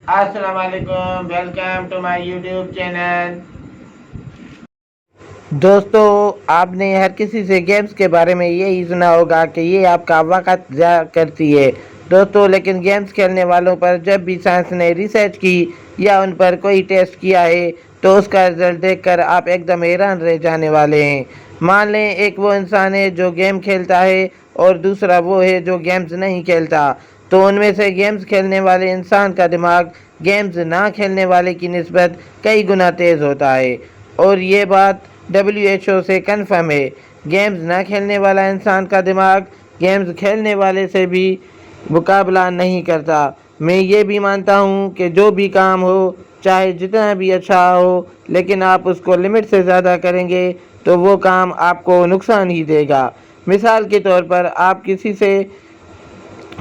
السلام علیکم، welcome to my YouTube channel. دوستو، آپ نے ہر کسی سے گیمز کے بارے میں یہی سنا ہوگا کہ یہ آپ کا وقت ضائع کرتی ہے دوستو، لیکن گیمز کھیلنے والوں پر جب بھی سائنس نے ریسرچ کی یا ان پر کوئی ٹیسٹ کیا ہے تو اس کا رزلٹ دیکھ کر آپ ایک دم حیران رہ جانے والے ہیں۔ مان لیں ایک وہ انسان ہے جو گیم کھیلتا ہے اور دوسرا وہ ہے جو گیمز نہیں کھیلتا، تو ان میں سے گیمز کھیلنے والے انسان کا دماغ گیمز نہ کھیلنے والے کی نسبت کئی گنا تیز ہوتا ہے، اور یہ بات WHO سے کنفرم ہے۔ گیمز نہ کھیلنے والا انسان کا دماغ گیمز کھیلنے والے سے بھی مقابلہ نہیں کرتا۔ میں یہ بھی مانتا ہوں کہ جو بھی کام ہو، چاہے جتنا بھی اچھا ہو، لیکن آپ اس کو لمٹ سے زیادہ کریں گے تو وہ کام آپ کو نقصان ہی دے گا۔ مثال کے طور پر آپ کسی سے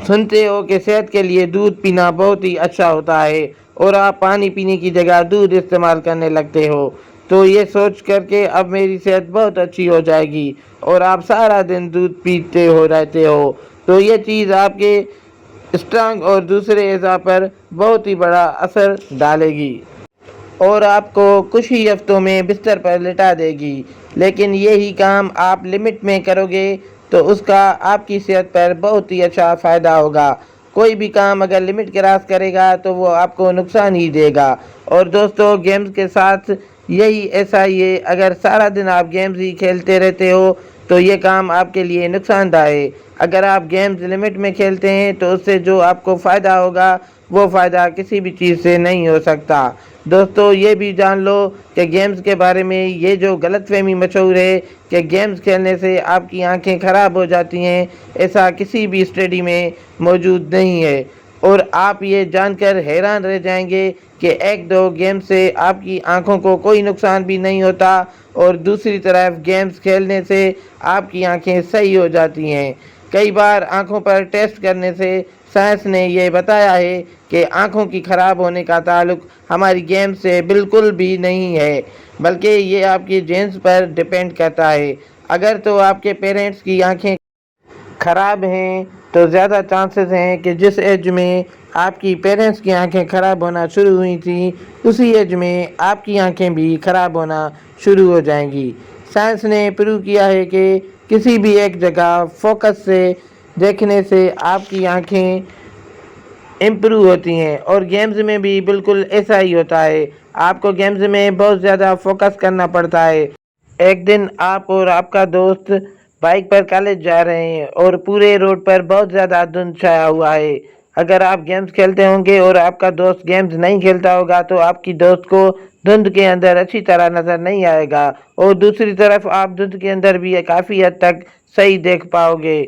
سنتے ہو کہ صحت کے لیے دودھ پینا بہت ہی اچھا ہوتا ہے، اور آپ پانی پینے کی جگہ دودھ استعمال کرنے لگتے ہو، تو یہ سوچ کر کہ اب میری صحت بہت اچھی ہو جائے گی، اور آپ سارا دن دودھ پیتے ہو رہتے ہو، تو یہ چیز آپ کے اسٹرانگ اور دوسرے اعضاء پر بہت ہی بڑا اثر ڈالے گی اور آپ کو کچھ ہی ہفتوں میں بستر پر لٹا دے گی۔ لیکن یہی کام آپ لمٹ میں کرو گے تو اس کا آپ کی صحت پر بہت ہی اچھا فائدہ ہوگا۔ کوئی بھی کام اگر لمٹ کراس کرے گا تو وہ آپ کو نقصان ہی دے گا۔ اور دوستو، گیمز کے ساتھ یہی ایسا ہی ہے، اگر سارا دن آپ گیمز ہی کھیلتے رہتے ہو تو یہ کام آپ کے لیے نقصان دہ ہے۔ اگر آپ گیمز لمٹ میں کھیلتے ہیں تو اس سے جو آپ کو فائدہ ہوگا وہ فائدہ کسی بھی چیز سے نہیں ہو سکتا۔ دوستو، یہ بھی جان لو کہ گیمز کے بارے میں یہ جو غلط فہمی مشہور ہے کہ گیمز کھیلنے سے آپ کی آنکھیں خراب ہو جاتی ہیں، ایسا کسی بھی اسٹڈی میں موجود نہیں ہے، اور آپ یہ جان کر حیران رہ جائیں گے کہ ایک دو گیم سے آپ کی آنکھوں کو کوئی نقصان بھی نہیں ہوتا، اور دوسری طرف گیمز کھیلنے سے آپ کی آنکھیں صحیح ہو جاتی ہیں۔ کئی بار آنکھوں پر ٹیسٹ کرنے سے سائنس نے یہ بتایا ہے کہ آنکھوں کی خراب ہونے کا تعلق ہماری گیم سے بالکل بھی نہیں ہے، بلکہ یہ آپ کی جینز پر ڈیپینڈ کرتا ہے۔ اگر تو آپ کے پیرنٹس کی آنکھیں خراب ہیں تو زیادہ چانسز ہیں کہ جس ایج میں آپ کی پیرنٹس کی آنکھیں خراب ہونا شروع ہوئی تھیں، اسی ایج میں آپ کی آنکھیں بھی خراب ہونا شروع ہو جائیں گی۔ سائنس نے پروو کیا ہے کہ کسی بھی ایک جگہ فوکس سے دیکھنے سے آپ کی آنکھیں امپروو ہوتی ہیں، اور گیمز میں بھی بالکل ایسا ہی ہوتا ہے۔ آپ کو گیمز میں بہت زیادہ فوکس کرنا پڑتا ہے۔ ایک دن آپ اور آپ کا دوست بائک پر کالج جا رہے ہیں اور پورے روڈ پر بہت زیادہ دھند چھایا ہوا ہے۔ اگر آپ گیمز کھیلتے ہوں گے اور آپ کا دوست گیمز نہیں کھیلتا ہوگا تو آپ کی دوست کو دھند کے اندر اچھی طرح نظر نہیں آئے گا، اور دوسری طرف آپ دھند کے اندر بھی کافی حد تک صحیح دیکھ پاؤ گے۔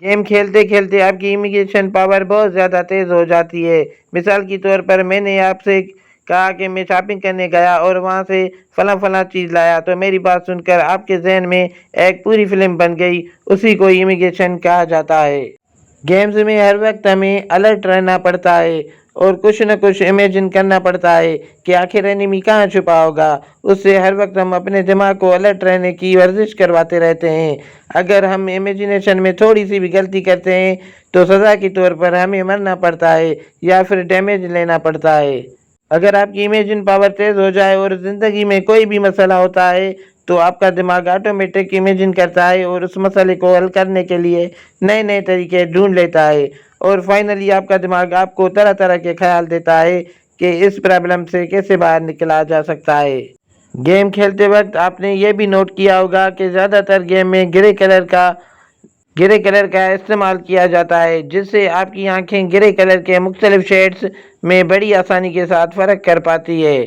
گیم کھیلتے کھیلتے آپ کی امیجنیشن پاور بہت زیادہ تیز ہو جاتی ہے۔ مثال کے طور پر میں نے آپ سے کہا کہ میں شاپنگ کرنے گیا اور وہاں سے فلاں چیز لایا، تو میری بات سن کر آپ کے ذہن میں ایک پوری فلم بن گئی، اسی کو امیجنیشن کہا جاتا ہے۔ گیمز میں ہر وقت ہمیں الرٹ رہنا پڑتا ہے اور کچھ نہ کچھ امیجن کرنا پڑتا ہے کہ آخر انیمی کہاں چھپا ہوگا۔ اس سے ہر وقت ہم اپنے دماغ کو الرٹ رہنے کی ورزش کرواتے رہتے ہیں۔ اگر ہم امیجنیشن میں تھوڑی سی بھی غلطی کرتے ہیں تو سزا کے طور پر ہمیں مرنا پڑتا ہے یا پھر ڈیمیج لینا پڑتا ہے۔ اگر آپ کی امیجن پاور تیز ہو جائے اور زندگی میں کوئی بھی مسئلہ ہوتا ہے تو آپ کا دماغ آٹومیٹک امیجن کرتا ہے اور اس مسئلے کو حل کرنے کے لیے نئے طریقے ڈھونڈ لیتا ہے، اور فائنلی آپ کا دماغ آپ کو طرح طرح کے خیال دیتا ہے کہ اس پرابلم سے کیسے باہر نکلا جا سکتا ہے۔ گیم کھیلتے وقت آپ نے یہ بھی نوٹ کیا ہوگا کہ زیادہ تر گیم میں گرے کلر کا استعمال کیا جاتا ہے، جس سے آپ کی آنکھیں گرے کلر کے مختلف شیڈز میں بڑی آسانی کے ساتھ فرق کر پاتی ہے۔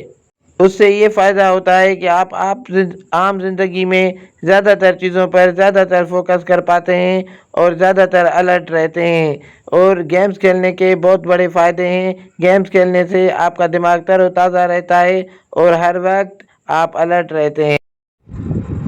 اس سے یہ فائدہ ہوتا ہے کہ آپ عام زندگی میں زیادہ تر چیزوں پر زیادہ تر فوکس کر پاتے ہیں اور زیادہ تر الرٹ رہتے ہیں۔ اور گیمز کھیلنے کے بہت بڑے فائدے ہیں۔ گیمز کھیلنے سے آپ کا دماغ تر و تازہ رہتا ہے اور ہر وقت آپ الرٹ رہتے ہیں۔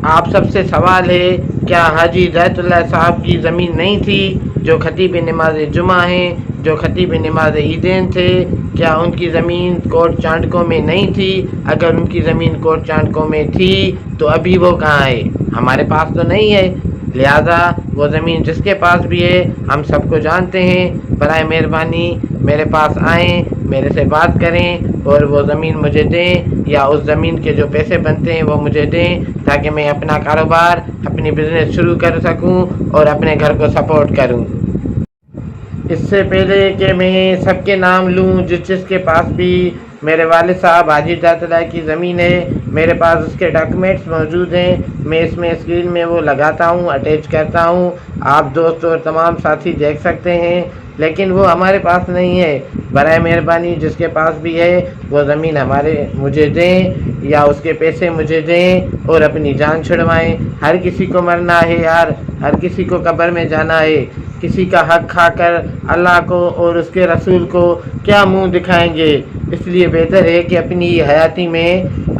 آپ سب سے سوال ہے، کیا حاجی ذات اللہ صاحب کی زمین نہیں تھی جو خطیب نماز جمعہ ہیں، جو خطیب نماز عیدین تھے؟ کیا ان کی زمین کوٹ چانڈکوں میں نہیں تھی؟ اگر ان کی زمین کوٹ چانڈکوں میں تھی تو ابھی وہ کہاں ہے؟ ہمارے پاس تو نہیں ہے۔ لہذا وہ زمین جس کے پاس بھی ہے ہم سب کو جانتے ہیں، برائے مہربانی میرے پاس آئیں، میرے سے بات کریں اور وہ زمین مجھے دیں، یا اس زمین کے جو پیسے بنتے ہیں وہ مجھے دیں، تاکہ میں اپنا کاروبار، اپنی بزنس شروع کر سکوں اور اپنے گھر کو سپورٹ کروں۔ اس سے پہلے کہ میں سب کے نام لوں، جس کے پاس بھی میرے والد صاحب حاجی ذات اللہ کی زمین ہے، میرے پاس اس کے ڈاکومنٹس موجود ہیں، میں اس میں اسکرین میں وہ لگاتا ہوں، اٹیچ کرتا ہوں، آپ دوست اور تمام ساتھی دیکھ سکتے ہیں، لیکن وہ ہمارے پاس نہیں ہے۔ برائے مہربانی جس کے پاس بھی ہے وہ زمین مجھے دیں یا اس کے پیسے مجھے دیں اور اپنی جان چھڑوائیں۔ ہر کسی کو مرنا ہے یار، ہر کسی کو قبر میں جانا ہے، کسی کا حق کھا کر اللہ کو اور اس کے رسول کو کیا منہ دکھائیں گے؟ اس لیے بہتر ہے کہ اپنی حیاتی میں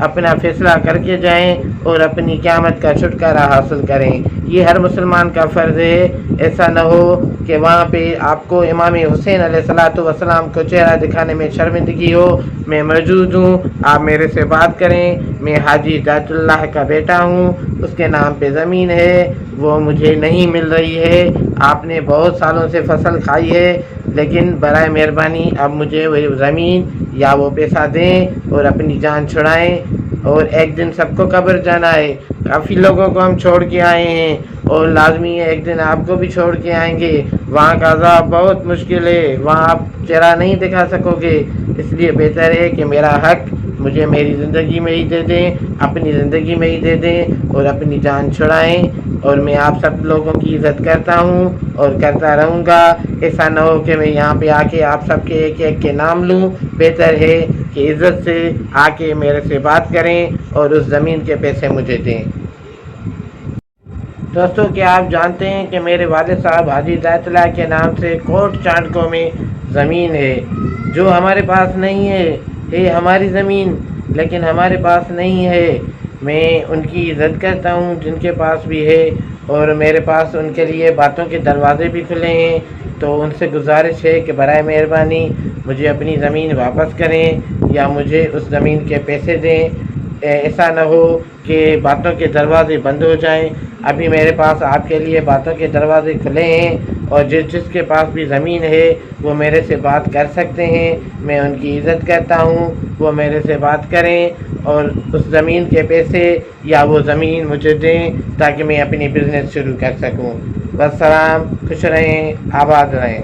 اپنا فیصلہ کر کے جائیں اور اپنی قیامت کا چھٹکارا حاصل کریں۔ یہ ہر مسلمان کا فرض ہے۔ ایسا نہ ہو کہ وہاں پہ آپ کو امام حسین علیہ السلام کو چہرہ دکھانے میں شرمندگی ہو۔ میں موجود ہوں، آپ میرے سے بات کریں، میں حاجی ذات اللہ کا بیٹا ہوں، اس کے نام پہ زمین ہے، وہ مجھے نہیں مل رہی ہے، آپ نے بہت سالوں سے فصل کھائی ہے، لیکن برائے مہربانی اب مجھے وہ زمین یا وہ پیسہ دیں اور اپنی جان چھڑائیں۔ اور ایک دن سب کو قبر جانا ہے، کافی لوگوں کو ہم چھوڑ کے آئے ہیں اور لازمی ہے ایک دن آپ کو بھی چھوڑ کے آئیں گے۔ وہاں کا عذاب بہت مشکل ہے، وہاں آپ چہرہ نہیں دکھا سکو گے، اس لیے بہتر ہے کہ میرا حق مجھے میری زندگی میں ہی دے دیں، اپنی زندگی میں ہی دے دیں اور اپنی جان چھڑائیں۔ اور میں آپ سب لوگوں کی عزت کرتا ہوں اور کرتا رہوں گا۔ ایسا نہ ہو کہ میں یہاں پہ آ کے آپ سب کے ایک ایک کے نام لوں، بہتر ہے کہ عزت سے آ کے میرے سے بات کریں اور اس زمین کے پیسے مجھے دیں۔ دوستو، کیا آپ جانتے ہیں کہ میرے والد صاحب حاجی ذات اللہ کے نام سے کوٹ چانڈکو میں زمین ہے، جو ہمارے پاس نہیں ہے، یہ ہماری زمین لیکن ہمارے پاس نہیں ہے۔ میں ان کی عزت کرتا ہوں جن کے پاس بھی ہے، اور میرے پاس ان کے لیے باتوں کے دروازے بھی کھلے ہیں، تو ان سے گزارش ہے کہ برائے مہربانی مجھے اپنی زمین واپس کریں یا مجھے اس زمین کے پیسے دیں۔ ایسا نہ ہو کہ باتوں کے دروازے بند ہو جائیں۔ ابھی میرے پاس آپ کے لیے باتوں کے دروازے کھلے ہیں، اور جس کے پاس بھی زمین ہے وہ میرے سے بات کر سکتے ہیں، میں ان کی عزت کرتا ہوں، وہ میرے سے بات کریں اور اس زمین کے پیسے یا وہ زمین مجھے دیں تاکہ میں اپنی بزنس شروع کر سکوں۔ والسلام، خوش رہیں، آباد رہیں۔